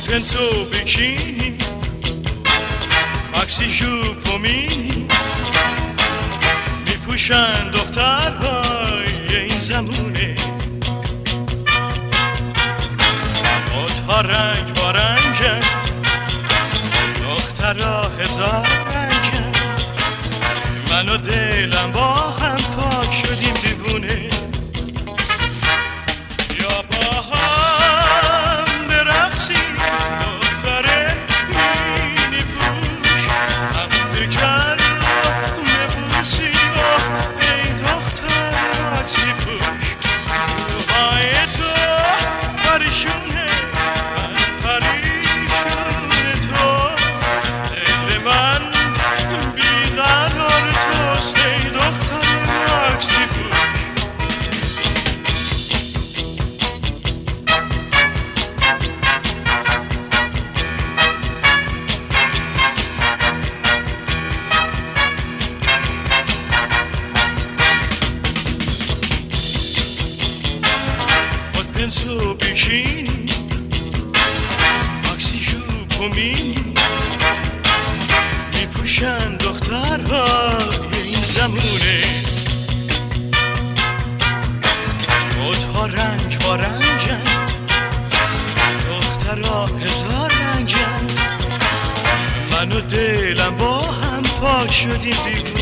penso bikini مکسی ژوپ و مینی میپوشن دخترهای این زمونه ها رنگ و رنگن دخترها هزار رنگن من و دلم با هم پاک شدیم دیوونه یا با هم برقصیم دختر مینی پوش هم دیگر رو ببوسیم ای دختر مکسی پوش روهای تو پریشونه penso bikini مکسی ژوپ و مینی میپوشن دخترها این زمونه ها رنگ و رنگن دخترها هزار رنگن من و دلم با هم پاک شدیم دیوونه